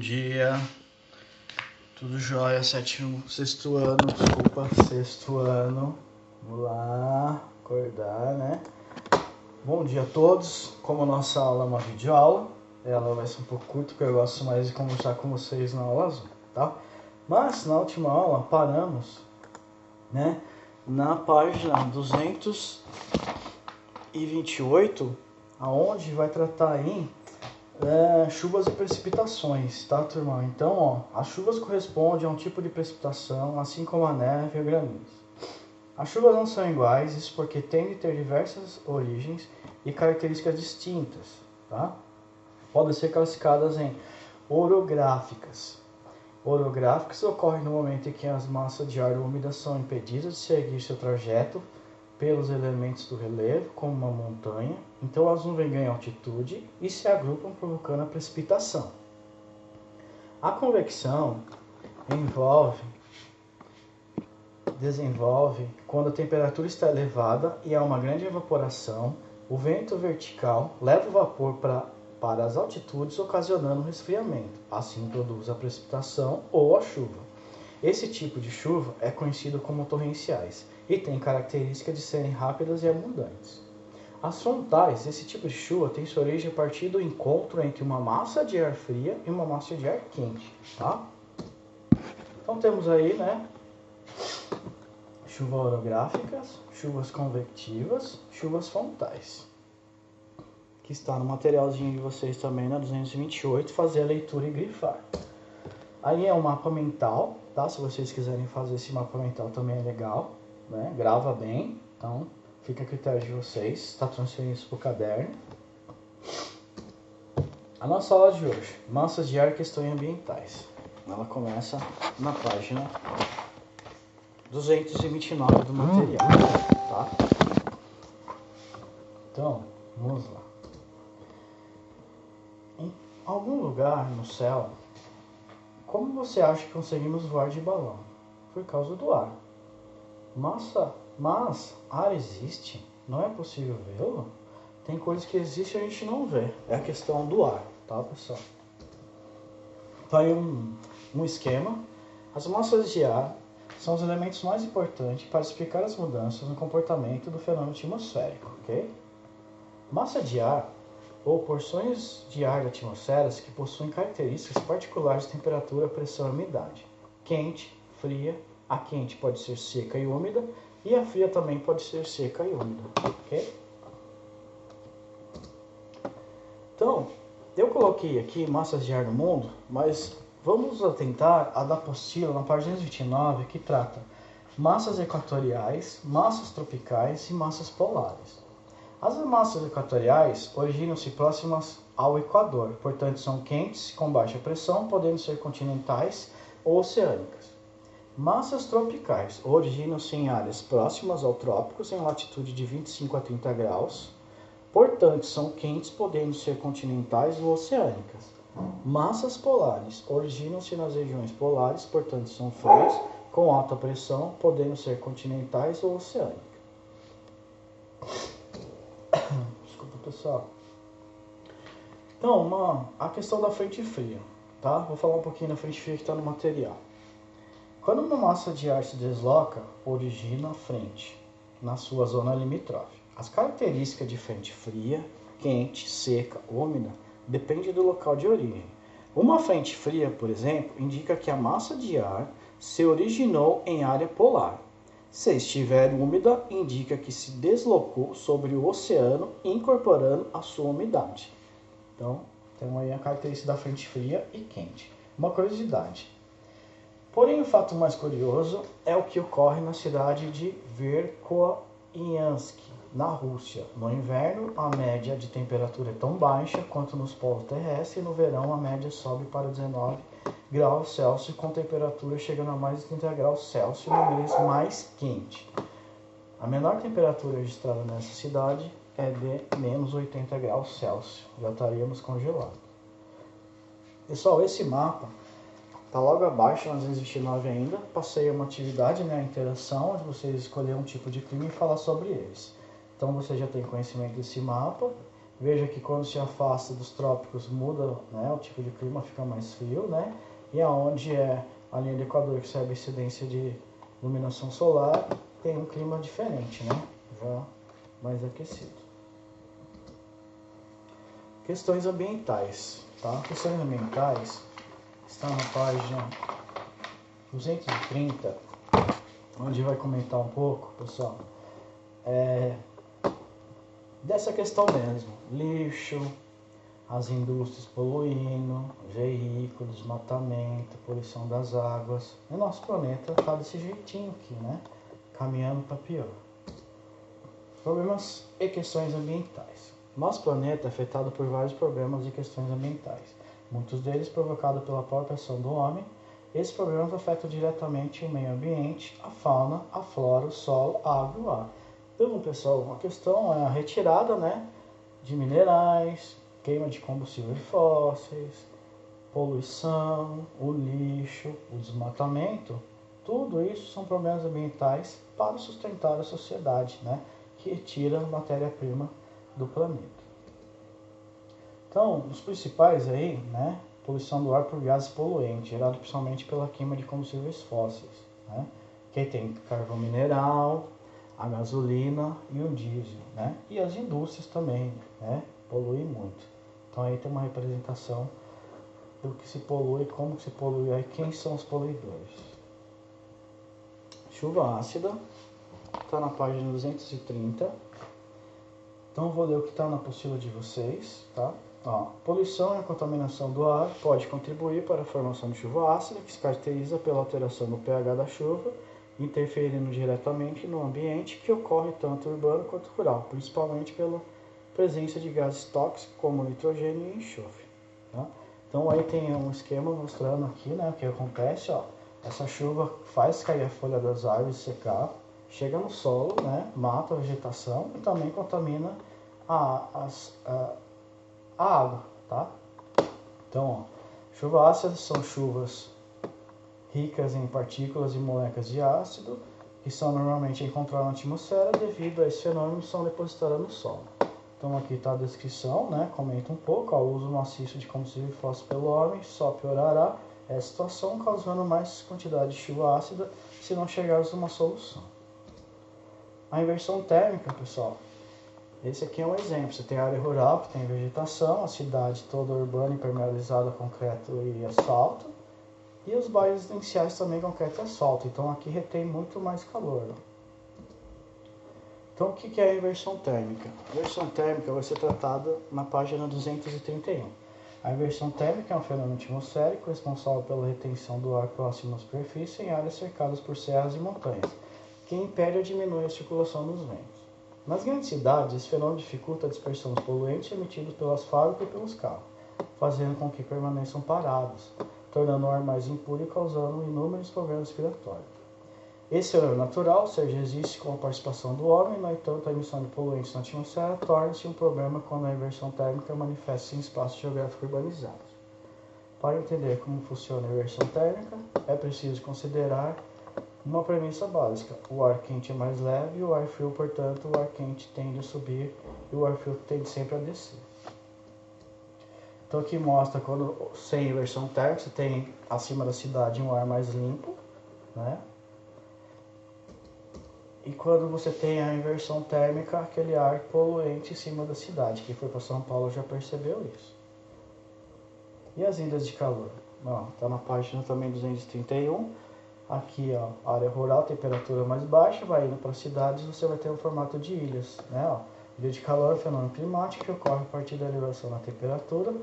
dia, tudo jóia, sexto ano, vamos lá, acordar, né? Bom dia a todos, como a nossa aula é uma videoaula, ela vai ser um pouco curta porque eu gosto mais de conversar com vocês na aula Zoom, tá? Mas na última aula paramos, né, na página 228, aonde vai tratar aí chuvas e precipitações, tá, turma? Então, ó, as chuvas correspondem a um tipo de precipitação, assim como a neve e o granizo. As chuvas não são iguais, isso porque tendem a ter diversas origens e características distintas, tá? Podem ser classificadas em orográficas. Orográficas ocorrem no momento em que as massas de ar úmidas são impedidas de seguir seu trajeto pelos elementos do relevo, como uma montanha, então as nuvens ganham altitude e se agrupam, provocando a precipitação. A convecção desenvolve quando a temperatura está elevada e há uma grande evaporação, o vento vertical leva o vapor para as altitudes, ocasionando um resfriamento, assim produz a precipitação ou a chuva. Esse tipo de chuva é conhecido como torrenciais e tem característica de serem rápidas e abundantes. As frontais, esse tipo de chuva tem sua origem a partir do encontro entre uma massa de ar fria e uma massa de ar quente, tá? Então temos aí, né, chuvas orográficas, chuvas convectivas, chuvas frontais, que está no materialzinho de vocês também na 228, fazer a leitura e grifar. Aí é um mapa mental, tá? Se vocês quiserem fazer esse mapa mental também é legal, né? Grava bem, então fica a critério de vocês, está transferindo isso para o caderno. A nossa aula de hoje, massas de ar e questões ambientais. Ela começa na página 229 do material, tá? Então, vamos lá. Em algum lugar no céu, como você acha que conseguimos voar de balão? Por causa do ar. Mas ar existe? Não é possível vê-lo? Tem coisas que existem e a gente não vê. É a questão do ar, tá, pessoal? Tá aí um esquema. As massas de ar são os elementos mais importantes para explicar as mudanças no comportamento do fenômeno atmosférico, ok? Massa de ar ou porções de ar da atmosfera que possuem características particulares de temperatura, pressão e umidade. Quente, fria, a quente pode ser seca e úmida, e a fria também pode ser seca e úmida, ok? Então, eu coloquei aqui massas de ar no mundo, mas vamos atentar à da apostila na página 29, que trata massas equatoriais, massas tropicais e massas polares. As massas equatoriais originam-se próximas ao Equador, portanto são quentes, com baixa pressão, podendo ser continentais ou oceânicas. Massas tropicais originam-se em áreas próximas ao trópicos, em latitude de 25 a 30 graus, portanto são quentes, podendo ser continentais ou oceânicas. Massas polares originam-se nas regiões polares, portanto são frias, com alta pressão, podendo ser continentais ou oceânicas. Desculpa, pessoal. Então, a questão da frente fria, tá? Vou falar um pouquinho da frente fria que está no material. Quando uma massa de ar se desloca, origina a frente, na sua zona limítrofe. As características de frente fria, quente, seca, úmida, dependem do local de origem. Uma frente fria, por exemplo, indica que a massa de ar se originou em área polar. Se estiver úmida, indica que se deslocou sobre o oceano, incorporando a sua umidade. Então, temos aí a característica da frente fria e quente. Uma curiosidade. Porém, o fato mais curioso é o que ocorre na cidade de Verkhoyansk, na Rússia. No inverno, a média de temperatura é tão baixa quanto nos polos terrestres, e no verão a média sobe para 19 graus Celsius, com temperatura chegando a mais de 30 graus Celsius no mês mais quente. A menor temperatura registrada nessa cidade é de menos 80 graus Celsius, já estaríamos congelados. Pessoal, esse mapa está logo abaixo, na 229 ainda. Passei uma atividade, né, a interação, onde vocês escolherem um tipo de clima e falar sobre eles. Então você já tem conhecimento desse mapa Veja que quando se afasta dos trópicos muda, né, o tipo de clima, fica mais frio, né? E aonde é a linha do Equador que recebe incidência de iluminação solar, tem um clima diferente, né? Já mais aquecido. Questões ambientais, tá? Questões ambientais está na página 230, onde vai comentar um pouco, pessoal, dessa questão mesmo, lixo, as indústrias poluindo, veículos, desmatamento, poluição das águas. E o nosso planeta está desse jeitinho aqui, né? Caminhando para pior. Problemas e questões ambientais. Nosso planeta é afetado por vários problemas e questões ambientais, muitos deles provocados pela própria ação do homem. Esses problemas afetam diretamente o meio ambiente, a fauna, a flora, o solo, a água e o ar. Então, pessoal, a questão é a retirada, né, de minerais, queima de combustíveis fósseis, poluição, o lixo, o desmatamento. Tudo isso são problemas ambientais para sustentar a sociedade, né, que retira matéria-prima do planeta. Então, os principais aí, né, poluição do ar por gases poluentes, gerado principalmente pela queima de combustíveis fósseis, né, que tem carvão mineral, a gasolina e o diesel, né, e as indústrias também, né, poluem muito. Então aí tem uma representação do que se polui, como se polui, aí quem são os poluidores. Chuva ácida, está na página 230. Então vou ler o que está na apostila de vocês, tá? Ó, poluição e a contaminação do ar pode contribuir para a formação de chuva ácida, que se caracteriza pela alteração do pH da chuva, interferindo diretamente no ambiente, que ocorre tanto urbano quanto rural, principalmente pela presença de gases tóxicos como nitrogênio e enxofre. Tá? Então aí tem um esquema mostrando aqui, né, o que acontece. Ó, essa chuva faz cair a folha das árvores, secar, chega no solo, né, mata a vegetação e também contamina a água, tá? Então, ó, chuva ácida são chuvas ricas em partículas e moléculas de ácido, que são normalmente encontradas na atmosfera, devido a esse fenômeno são depositadas no solo. Então aqui está a descrição, né? Comenta um pouco, o uso maciço de combustível fóssil pelo homem só piorará essa situação, causando mais quantidade de chuva ácida se não chegarmos a uma solução. A inversão térmica, pessoal, esse aqui é um exemplo. Você tem a área rural que tem vegetação, a cidade toda urbana impermeabilizada a concreto e asfalto, e os bairros residenciais também concreto e asfalto. Então aqui retém muito mais calor. Então o que é a inversão térmica? A inversão térmica vai ser tratada na página 231. A inversão térmica é um fenômeno atmosférico responsável pela retenção do ar próximo à superfície em áreas cercadas por serras e montanhas, que impede ou diminui a circulação dos ventos. Nas grandes cidades, esse fenômeno dificulta a dispersão dos poluentes emitidos pelas fábricas e pelos carros, fazendo com que permaneçam parados, tornando o ar mais impuro e causando inúmeros problemas respiratórios. Esse fenômeno natural, ou seja, existe com a participação do homem, no entanto, a emissão de poluentes na atmosfera torna-se um problema quando a inversão térmica manifesta-se em espaços geográficos urbanizados. Para entender como funciona a inversão térmica, é preciso considerar uma premissa básica: o ar quente é mais leve e o ar frio, portanto, o ar quente tende a subir e o ar frio tende sempre a descer. Então aqui mostra quando sem inversão térmica, você tem acima da cidade um ar mais limpo, né? E quando você tem a inversão térmica, aquele ar poluente em cima da cidade. Quem foi para São Paulo já percebeu isso. E as ilhas de calor? Está na página também 231. Aqui, ó, área rural, temperatura mais baixa, vai indo para cidades, você vai ter um formato de ilhas, né? Ó, ilha de calor é um fenômeno climático que ocorre a partir da elevação na temperatura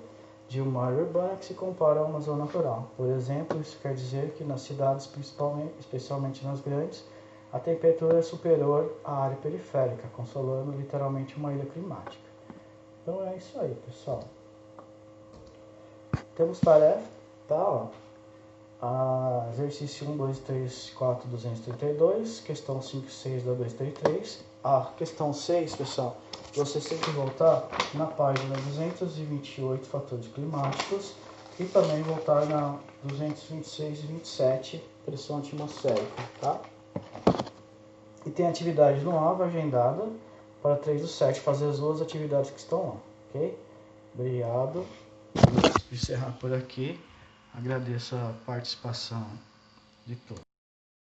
de uma área urbana que se compara a uma zona rural. Por exemplo, isso quer dizer que nas cidades, especialmente nas grandes, a temperatura é superior à área periférica, consolando literalmente uma ilha climática. Então é isso aí, pessoal. Temos tarefa, tá? Ó. Exercício 1, 2, 3, 4, 232, questão 5 e 6 da 233. A questão 6, pessoal, vocês têm que voltar na página 228, fatores climáticos, e também voltar na 226 e 27, pressão atmosférica, tá? E tem atividade no AVA agendada para 3 do 7, fazer as duas atividades que estão lá, ok? Obrigado. Vou encerrar por aqui. Agradeço a participação de todos.